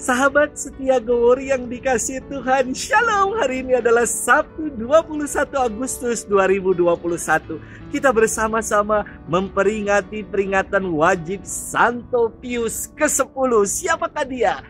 Sahabat setia Gowori yang dikasih Tuhan, Shalom. Hari ini adalah Sabtu 21 Agustus 2021. Kita bersama-sama memperingati peringatan wajib Santo Pius ke-10. Siapakah dia?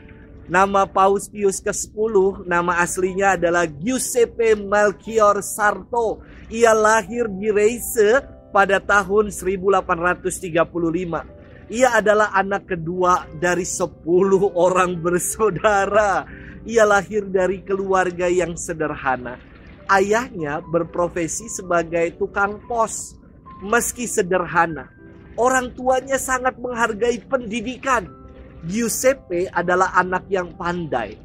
Nama Paus Pius ke-10, nama aslinya adalah Giuseppe Melchior Sarto. Ia lahir di Reise pada tahun 1835. Ia adalah anak kedua dari 10 orang bersaudara. Ia lahir dari keluarga yang sederhana. Ayahnya berprofesi sebagai tukang pos. Meski sederhana, orang tuanya sangat menghargai pendidikan. Giuseppe adalah anak yang pandai.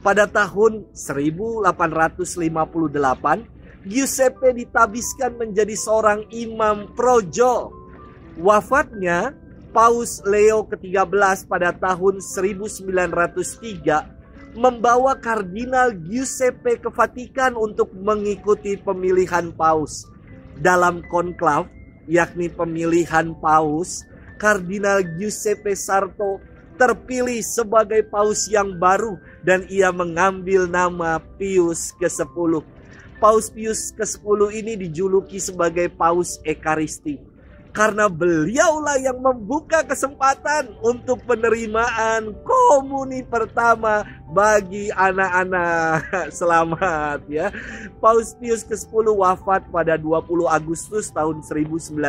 Pada tahun 1858, Giuseppe ditabiskan menjadi seorang imam projo. Wafatnya Paus Leo ke-13 pada tahun 1903 membawa Kardinal Giuseppe ke Vatikan untuk mengikuti pemilihan paus. Dalam konklav, yakni pemilihan paus, Kardinal Giuseppe Sarto terpilih sebagai paus yang baru dan ia mengambil nama Pius ke-10. Paus Pius ke-10 ini dijuluki sebagai Paus Ekaristi. Karena beliaulah yang membuka kesempatan untuk penerimaan komuni pertama bagi anak-anak. Selamat ya. Paus Pius ke-10 wafat pada 20 Agustus tahun 1914.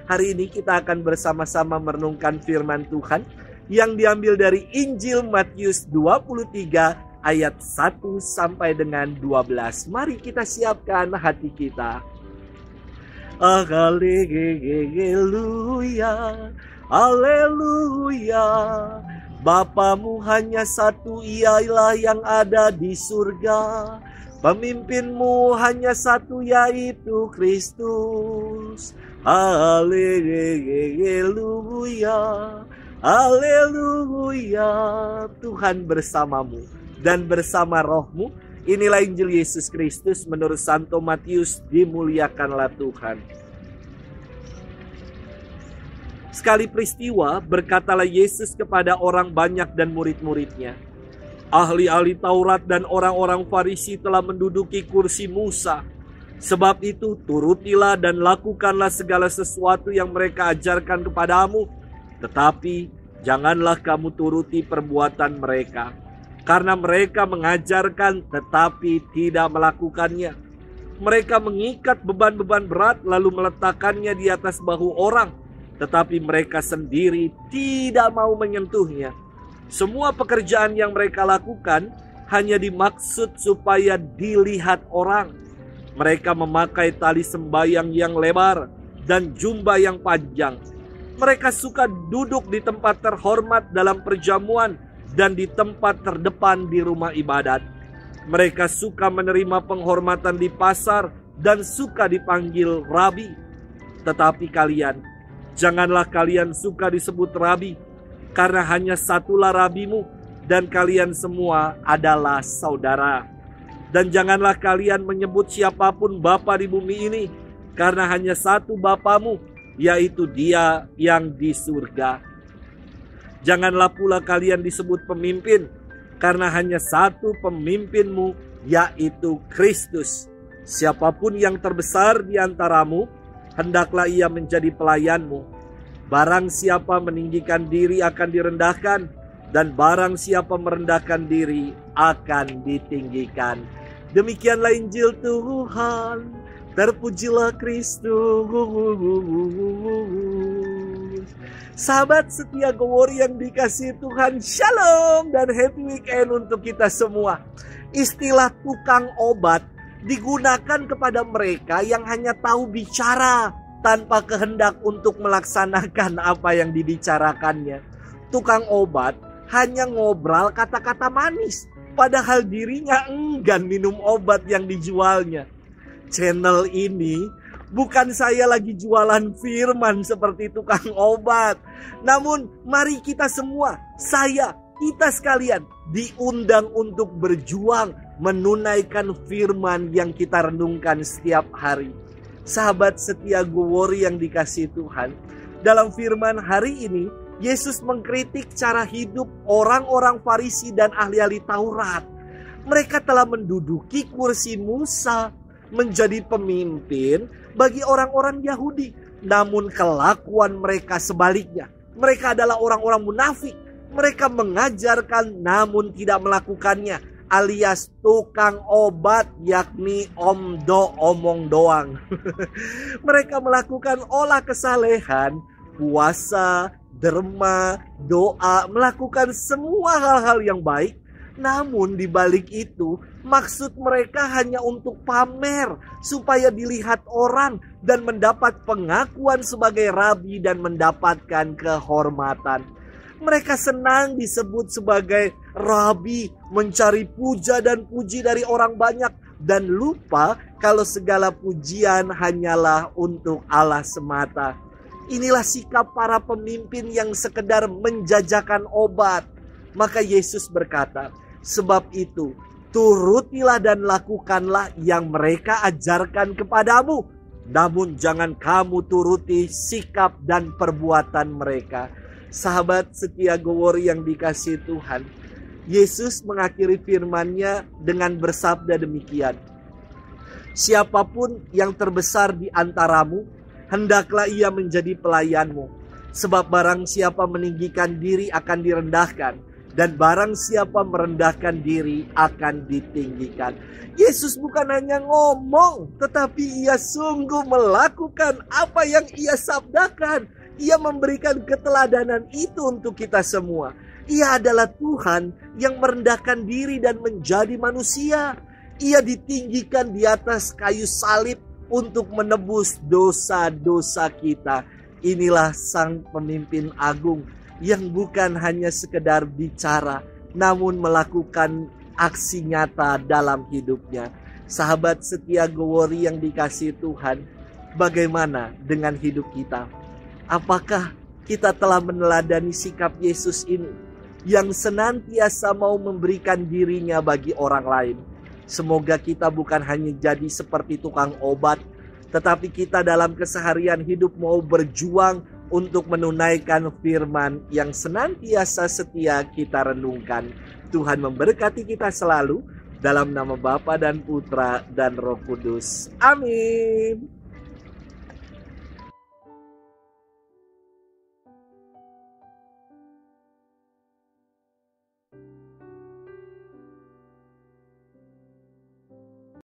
Hari ini kita akan bersama-sama merenungkan firman Tuhan yang diambil dari Injil Matius 23 ayat 1 sampai dengan 12. Mari kita siapkan hati kita. Haleluya, haleluya. Bapamu hanya satu, ialah yang ada di surga. Pemimpinmu hanya satu, yaitu Kristus. Haleluya, haleluya. Tuhan bersamamu dan bersama rohmu. Inilah Injil Yesus Kristus menurut Santo Matius. Dimuliakanlah Tuhan. Sekali peristiwa berkatalah Yesus kepada orang banyak dan murid-muridnya, ahli-ahli Taurat dan orang-orang Farisi telah menduduki kursi Musa. Sebab itu turutilah dan lakukanlah segala sesuatu yang mereka ajarkan kepadamu. Tetapi janganlah kamu turuti perbuatan mereka. Karena mereka mengajarkan tetapi tidak melakukannya. Mereka mengikat beban-beban berat lalu meletakkannya di atas bahu orang. Tetapi mereka sendiri tidak mau menyentuhnya. Semua pekerjaan yang mereka lakukan hanya dimaksud supaya dilihat orang. Mereka memakai tali sembayang yang lebar dan jubah yang panjang. Mereka suka duduk di tempat terhormat dalam perjamuan dan di tempat terdepan di rumah ibadat. Mereka suka menerima penghormatan di pasar dan suka dipanggil rabi. Tetapi kalian, janganlah kalian suka disebut rabi, karena hanya satulah rabimu, dan kalian semua adalah saudara. Dan janganlah kalian menyebut siapapun bapa di bumi ini, karena hanya satu Bapamu, yaitu Dia yang di surga. Janganlah pula kalian disebut pemimpin, karena hanya satu pemimpinmu, yaitu Kristus. Siapapun yang terbesar di antaramu, hendaklah ia menjadi pelayanmu. Barang siapa meninggikan diri akan direndahkan, dan barang siapa merendahkan diri akan ditinggikan. Demikianlah Injil Tuhan. Terpujilah Kristus. Sahabat setia Gowori yang dikasih Tuhan, Shalom dan happy weekend untuk kita semua. Istilah tukang obat digunakan kepada mereka yang hanya tahu bicara tanpa kehendak untuk melaksanakan apa yang dibicarakannya. Tukang obat hanya ngobrol kata-kata manis, padahal dirinya enggan minum obat yang dijualnya. Channel ini bukan saya lagi jualan firman seperti tukang obat. Namun mari kita semua, kita sekalian diundang untuk berjuang menunaikan firman yang kita renungkan setiap hari. Sahabat setia Gowori yang dikasih Tuhan, dalam firman hari ini Yesus mengkritik cara hidup orang-orang Farisi dan ahli-ahli Taurat. Mereka telah menduduki kursi Musa, menjadi pemimpin bagi orang-orang Yahudi. Namun kelakuan mereka sebaliknya. Mereka adalah orang-orang munafik. Mereka mengajarkan namun tidak melakukannya, alias tukang obat, yakni omong doang. Mereka melakukan olah kesalehan, puasa, derma, doa, melakukan semua hal-hal yang baik. Namun di balik itu, maksud mereka hanya untuk pamer, supaya dilihat orang dan mendapat pengakuan sebagai rabi dan mendapatkan kehormatan. Mereka senang disebut sebagai rabi, mencari puja dan puji dari orang banyak, dan lupa kalau segala pujian hanyalah untuk Allah semata. Inilah sikap para pemimpin yang sekedar menjajakan obat. Maka Yesus berkata, sebab itu turutilah dan lakukanlah yang mereka ajarkan kepadamu. Namun jangan kamu turuti sikap dan perbuatan mereka. Sahabat setia Gowori yang dikasihi Tuhan, Yesus mengakhiri firman-Nya dengan bersabda demikian. Siapapun yang terbesar di antaramu, hendaklah ia menjadi pelayanmu. Sebab barang siapa meninggikan diri akan direndahkan, dan barang siapa merendahkan diri akan ditinggikan. Yesus bukan hanya ngomong, tetapi ia sungguh melakukan apa yang ia sabdakan. Ia memberikan keteladanan itu untuk kita semua. Ia adalah Tuhan yang merendahkan diri dan menjadi manusia. Ia ditinggikan di atas kayu salib untuk menebus dosa-dosa kita. Inilah sang pemimpin agung yang bukan hanya sekedar bicara, namun melakukan aksi nyata dalam hidupnya. Sahabat setia Gowori yang dikasihi Tuhan, bagaimana dengan hidup kita? Apakah kita telah meneladani sikap Yesus ini yang senantiasa mau memberikan dirinya bagi orang lain? Semoga kita bukan hanya jadi seperti tukang obat, tetapi kita dalam keseharian hidup mau berjuang untuk menunaikan firman yang senantiasa setia kita renungkan. Tuhan memberkati kita selalu, dalam nama Bapa dan Putra dan Roh Kudus. Amin.